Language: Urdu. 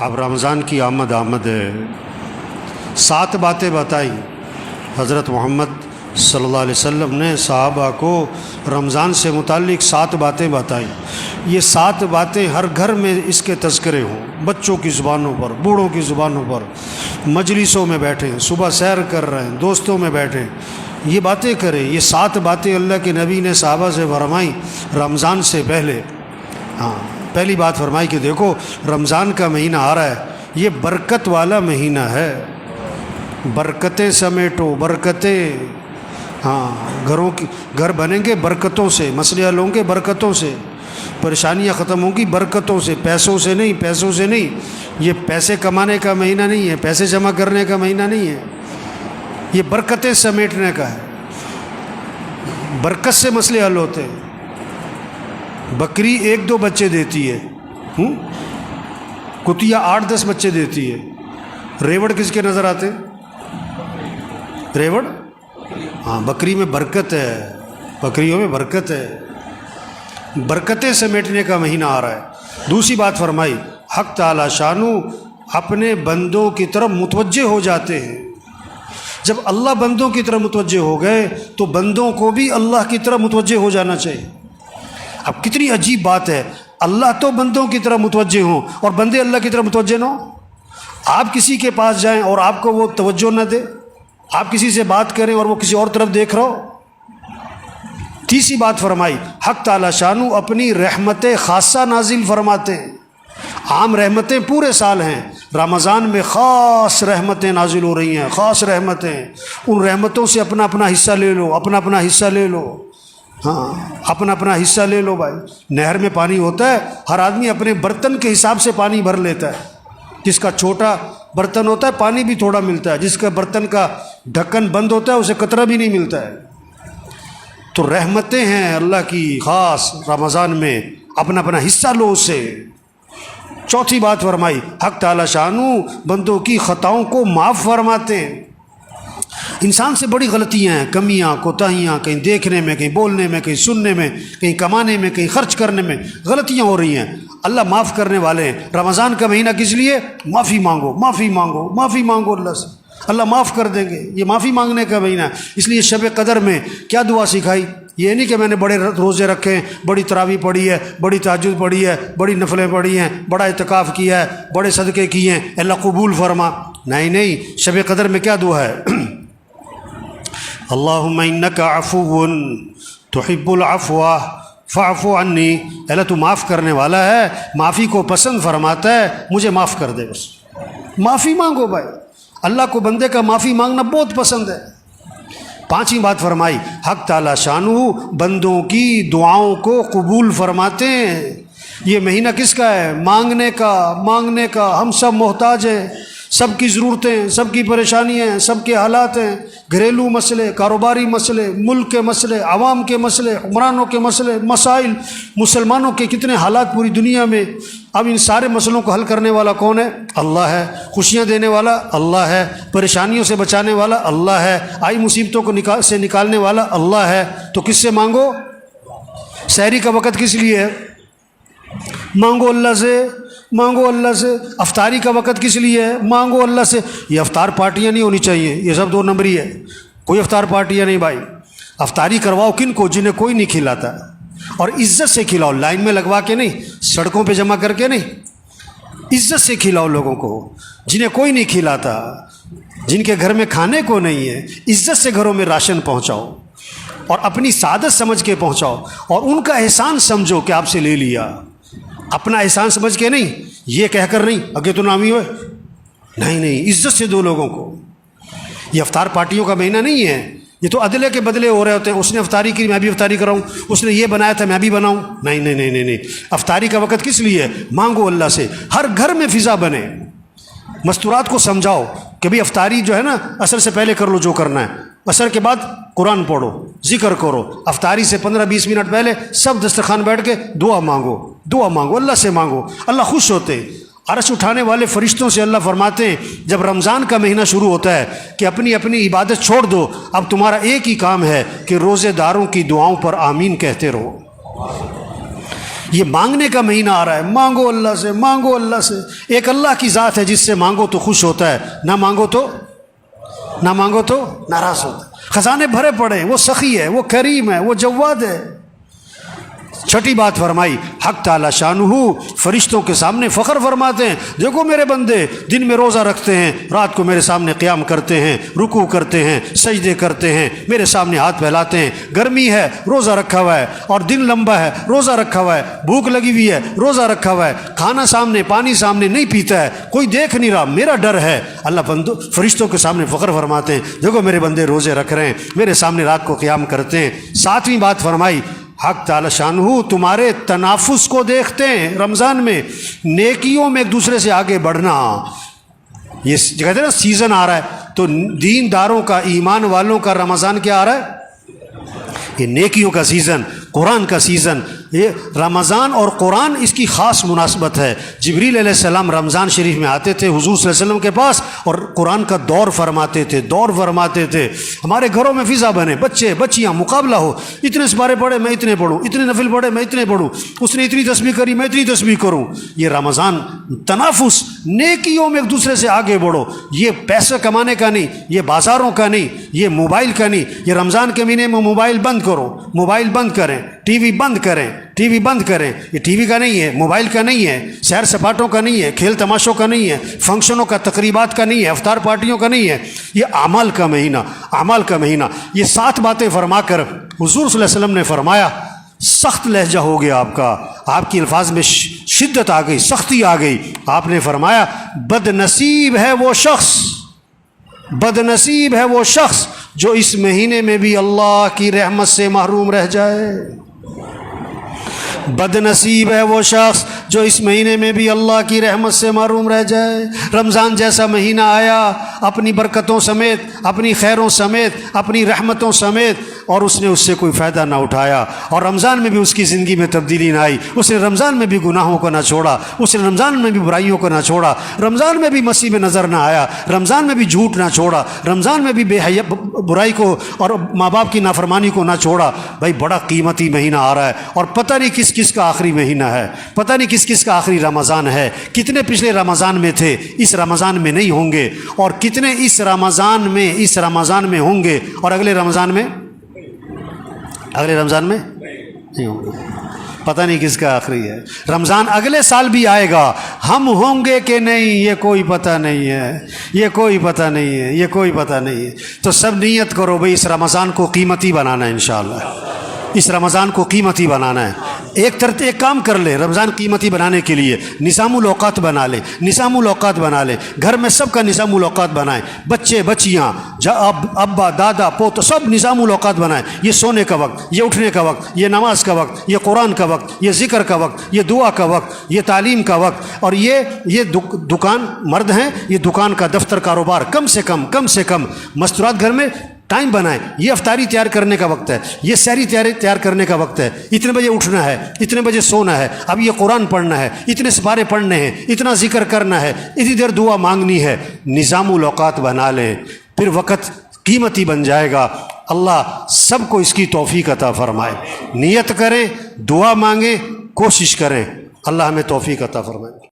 اب رمضان کی آمد ہے، 7 باتیں بتائیں حضرت محمد صلی اللہ علیہ وسلم نے صحابہ کو رمضان سے متعلق 7 باتیں بتائیں۔ یہ 7 باتیں ہر گھر میں اس کے تذکرے ہوں، بچوں کی زبانوں پر، بوڑھوں کی زبانوں پر، مجلسوں میں بیٹھیں، صبح سیر کر رہے ہیں، دوستوں میں بیٹھیں، یہ باتیں کریں۔ یہ 7 باتیں اللہ کے نبی نے صحابہ سے فرمائیں رمضان سے پہلے۔ پہلی بات فرمائی کہ دیکھو رمضان کا مہینہ آ رہا ہے، یہ برکت والا مہینہ ہے، برکتیں سمیٹو، برکتیں۔ گھر بنیں گے برکتوں سے، مسئلے حل ہوں گے برکتوں سے، پریشانیاں ختم ہوں گی برکتوں سے، پیسوں سے نہیں۔ یہ پیسے کمانے کا مہینہ نہیں ہے، پیسے جمع کرنے کا مہینہ نہیں ہے، یہ برکتیں سمیٹنے کا ہے۔ برکت سے مسئلے حل ہوتے ہیں۔ بکری 1-2 بچے دیتی ہے، کتیا 8-10 بچے دیتی ہے۔ ریوڑ کس کے نظر آتے؟ ریوڑ؟ بکری میں برکت ہے، بکریوں میں برکت ہے، برکتیں سمیٹنے کا مہینہ آ رہا ہے۔ دوسری بات فرمائی حق تعالی شانو اپنے بندوں کی طرف متوجہ ہو جاتے ہیں۔ جب اللہ بندوں کی طرف متوجہ ہو گئے تو بندوں کو بھی اللہ کی طرف متوجہ ہو جانا چاہیے۔ اب کتنی عجیب بات ہے، اللہ تو بندوں کی طرف متوجہ ہوں اور بندے اللہ کی طرف متوجہ نہ ہوں۔ آپ کسی کے پاس جائیں اور آپ کو وہ توجہ نہ دے، آپ کسی سے بات کریں اور وہ کسی اور طرف دیکھ رہا ہو۔ تیسری بات فرمائی حق تعالی شانو اپنی رحمت خاصہ نازل فرماتے ہیں۔ عام رحمتیں پورے سال ہیں، رمضان میں خاص رحمتیں نازل ہو رہی ہیں، خاص رحمتیں۔ ان رحمتوں سے اپنا اپنا حصہ لے لو، اپنا اپنا حصہ لے لو، اپنا اپنا حصہ لے لو بھائی۔ نہر میں پانی ہوتا ہے، ہر آدمی اپنے برتن کے حساب سے پانی بھر لیتا ہے۔ جس کا چھوٹا برتن ہوتا ہے پانی بھی تھوڑا ملتا ہے، جس کا برتن کا ڈھکن بند ہوتا ہے اسے قطرہ بھی نہیں ملتا ہے۔ تو رحمتیں ہیں اللہ کی خاص رمضان میں، اپنا اپنا حصہ لو اسے۔ چوتھی بات فرمائی حق تعالی شانو بندوں کی خطاؤں کو معاف فرماتے ہیں۔ انسان سے بڑی غلطیاں ہیں، کمیاں، کوتاہیاں، کہیں دیکھنے میں، کہیں بولنے میں، کہیں سننے میں، کہیں کمانے میں، کہیں خرچ کرنے میں غلطیاں ہو رہی ہیں۔ اللہ معاف کرنے والے ہیں۔ رمضان کا مہینہ کس لیے؟ معافی مانگو، معافی مانگو، معافی مانگو اللہ سے، اللہ معاف کر دیں گے۔ یہ معافی مانگنے کا مہینہ ہے۔ اس لیے شب قدر میں کیا دعا سکھائی؟ یہ نہیں کہ میں نے بڑے روزے رکھے ہیں، بڑی تراویح پڑھی ہے، بڑی تہجد پڑھی ہے، بڑی نفلیں پڑھی ہیں، بڑا اعتکاف کیا ہے، بڑے صدقے کیے ہیں، اللہ قبول فرما۔ نہیں، شب قدر میں کیا دعا ہے؟ اللہم انک عفو تحب العفو فاعف عنی۔ اللہ تو معاف کرنے والا ہے، معافی کو پسند فرماتا ہے، مجھے معاف کر دے۔ بس معافی مانگو بھائی، اللہ کو بندے کا معافی مانگنا بہت پسند ہے۔ پانچویں بات فرمائی حق تعالی شانو بندوں کی دعاؤں کو قبول فرماتے ہیں۔ یہ مہینہ کس کا ہے؟ مانگنے کا۔ ہم سب محتاج ہیں، سب کی ضرورتیں، سب کی پریشانیاں ہیں، سب کے حالات ہیں، گھریلو مسئلے، کاروباری مسئلے، ملک کے مسئلے، عوام کے مسئلے، حکمرانوں کے مسئلے، مسائل، مسلمانوں کے کتنے حالات پوری دنیا میں۔ اب ان سارے مسئلوں کو حل کرنے والا کون ہے؟ اللہ ہے۔ خوشیاں دینے والا اللہ ہے، پریشانیوں سے بچانے والا اللہ ہے، آئی مصیبتوں کو سے نکالنے والا اللہ ہے۔ تو کس سے مانگو؟ سحری کا وقت کس لیے ہے؟ مانگو اللہ سے، مانگو اللہ سے۔ افطاری کا وقت کس لیے ہے؟ مانگو اللہ سے۔ یہ افطار پارٹیاں نہیں ہونی چاہیے، یہ سب 2 نمبری ہے، کوئی افطار پارٹیاں نہیں بھائی۔ افطاری کرواؤ کن کو؟ جنہیں کوئی نہیں کھلاتا، اور عزت سے کھلاؤ، لائن میں لگوا کے نہیں، سڑکوں پہ جمع کر کے نہیں، عزت سے کھلاؤ لوگوں کو۔ جنہیں کوئی نہیں کھلاتا، جن کے گھر میں کھانے کو نہیں ہے، عزت سے گھروں میں راشن پہنچاؤ اور اپنی سعادت سمجھ کے پہنچاؤ، اور ان کا احسان سمجھو کہ آپ سے لے لیا، اپنا احسان سمجھ کے نہیں، یہ کہہ کر نہیں اگے تو نامی ہوئے، نہیں، عزت سے دو لوگوں کو۔ یہ افطار پارٹیوں کا مہینہ نہیں ہے، یہ تو عدلے کے بدلے ہو رہے ہوتے ہیں۔ اس نے افطاری کی میں بھی افطاری کراؤں، اس نے یہ بنایا تھا میں بھی بناؤں، نہیں۔ افطاری کا وقت کس لیے؟ مانگو اللہ سے، ہر گھر میں فضا بنے۔ مستورات کو سمجھاؤ کہ بھئی افطاری جو ہے نا عصر سے پہلے کر لو جو کرنا ہے، عصر کے بعد قرآن پڑھو، ذکر کرو، افطاری سے 15-20 منٹ پہلے سب دسترخوان بیٹھ کے دعا مانگو، اللہ سے مانگو، اللہ خوش ہوتے ہیں۔ عرش اٹھانے والے فرشتوں سے اللہ فرماتے ہیں جب رمضان کا مہینہ شروع ہوتا ہے کہ اپنی اپنی عبادت چھوڑ دو، اب تمہارا ایک ہی کام ہے کہ روزے داروں کی دعاؤں پر آمین کہتے رہو۔ یہ مانگنے کا مہینہ آ رہا ہے، مانگو اللہ سے، مانگو اللہ سے۔ ایک اللہ کی ذات ہے جس سے مانگو تو خوش ہوتا ہے، نہ مانگو تو ناراض ہوتا ہے۔ خزانے بھرے پڑے، وہ سخی ہے، وہ کریم ہے، وہ جواد ہے۔ چھٹی بات فرمائی، حق تعالی شانہ فرشتوں کے سامنے فخر فرماتے ہیں، دیکھو میرے بندے دن میں روزہ رکھتے ہیں، رات کو میرے سامنے قیام کرتے ہیں، رکوع کرتے ہیں، سجدے کرتے ہیں، میرے سامنے ہاتھ پھیلاتے ہیں۔ گرمی ہے روزہ رکھا ہوا ہے، اور دن لمبا ہے روزہ رکھا ہوا ہے، بھوک لگی ہوئی ہے روزہ رکھا ہوا ہے، کھانا سامنے پانی سامنے نہیں پیتا ہے، کوئی دیکھ نہیں رہا، میرا ڈر ہے۔ اللہ بندو فرشتوں کے سامنے فخر فرماتے ہیں، دیکھو میرے بندے روزے رکھ رہے ہیں، میرے سامنے رات کو قیام کرتے ہیں۔ ساتویں بات فرمائی، حق تعالی شانہ تمہارے تنافس کو دیکھتے ہیں رمضان میں، نیکیوں میں ایک دوسرے سے آگے بڑھنا۔ یہ کہتے ہیں نا سیزن آ رہا ہے، تو دین داروں کا، ایمان والوں کا رمضان کیا آ رہا ہے؟ یہ نیکیوں کا سیزن، قرآن کا سیزن۔ یہ رمضان اور قرآن اس کی خاص مناسبت ہے۔ جبریل علیہ السلام رمضان شریف میں آتے تھے حضور صلی اللہ علیہ وسلم کے پاس، اور قرآن کا دور فرماتے تھے۔ ہمارے گھروں میں فضا بنے، بچے بچیاں مقابلہ ہو، اتنے سپارے پڑھے میں اتنے پڑھوں، اتنے نفل پڑھے میں اتنے پڑھوں، اس نے اتنی تسبیح کری میں اتنی تسبیح کروں۔ یہ رمضان تنافس، نیکیوں میں ایک دوسرے سے آگے بڑھو۔ یہ پیسے کمانے کا نہیں، یہ بازاروں کا نہیں، یہ موبائل کا نہیں۔ یہ رمضان کے مہینے میں موبائل بند کرو، موبائل بند کریں، ٹی وی بند کریں، ٹی وی بند کریں۔ یہ ٹی وی کا نہیں ہے، موبائل کا نہیں ہے، سیر سپاٹوں کا نہیں ہے، کھیل تماشوں کا نہیں ہے، فنکشنوں کا، تقریبات کا نہیں ہے، افطار پارٹیوں کا نہیں ہے۔ یہ اعمال کا مہینہ۔ یہ 7 باتیں فرما کر حضور صلی اللہ علیہ وسلم نے فرمایا، سخت لہجہ ہو گیا آپ کا، آپ کی الفاظ میں شدت آ گئی، سختی آ گئی۔ آپ نے فرمایا، بد نصیب ہے وہ شخص جو اس مہینے میں بھی اللہ کی رحمت سے محروم رہ جائے۔ بد نصیب ہے وہ شخص جو اس مہینے میں بھی اللہ کی رحمت سے محروم رہ جائے۔ رمضان جیسا مہینہ آیا اپنی برکتوں سمیت، اپنی خیروں سمیت، اپنی رحمتوں سمیت، اور اس نے اس سے کوئی فائدہ نہ اٹھایا، اور رمضان میں بھی اس کی زندگی میں تبدیلی نہ آئی، اس نے رمضان میں بھی گناہوں کو نہ چھوڑا، اس نے رمضان میں بھی برائیوں کو نہ چھوڑا، رمضان میں بھی مسیح میں نظر نہ آیا، رمضان میں بھی جھوٹ نہ چھوڑا، رمضان میں بھی برائی کو اور ماں باپ کی نافرمانی کو نہ چھوڑا۔ بھائی بڑا قیمتی مہینہ آ رہا ہے، اور پتہ نہیں کس کا آخری مہینہ ہے، پتہ نہیں کس کا آخری رمضان ہے۔ کتنے پچھلے رمضان میں تھے، اس رمضان میں نہیں ہوں گے، اور کتنے اس رمضان میں ہوں گے، اور اگلے رمضان میں نہیں ہوں گے۔ پتہ نہیں کس کا آخری ہے۔ رمضان اگلے سال بھی آئے گا، ہم ہوں گے کہ نہیں یہ کوئی پتہ نہیں ہے۔ تو سب نیت کرو بھئی اس رمضان کو قیمتی بنانا ہے، انشاءاللہ اس رمضان کو قیمتی بنانا ہے۔ ایک کام کر لے رمضان قیمتی بنانے کے لیے، نظام الاوقات بنا لے، گھر میں سب کا نظام الاوقات بنائیں، بچے بچیاں، ابا دادا پوت، سب نظام الاوقات بنائیں۔ یہ سونے کا وقت، یہ اٹھنے کا وقت، یہ نماز کا وقت، یہ قرآن کا وقت، یہ ذکر کا وقت، یہ دعا کا وقت، یہ تعلیم کا وقت، اور یہ دکان مرد ہیں، یہ دکان کا دفتر کاروبار کم سے کم مستورات گھر میں ٹائم بنائیں۔ یہ افطاری تیار کرنے کا وقت ہے، یہ سحری تیار کرنے کا وقت ہے، اتنے بجے اٹھنا ہے، اتنے بجے سونا ہے، اب یہ قرآن پڑھنا ہے، اتنے سپارے پڑھنے ہیں، اتنا ذکر کرنا ہے، اتنی دیر دعا مانگنی ہے۔ نظام الاوقات بنا لیں، پھر وقت قیمتی بن جائے گا۔ اللہ سب کو اس کی توفیق عطا فرمائے۔ نیت کریں، دعا مانگیں، کوشش کریں، اللہ ہمیں توفیق عطا فرمائے۔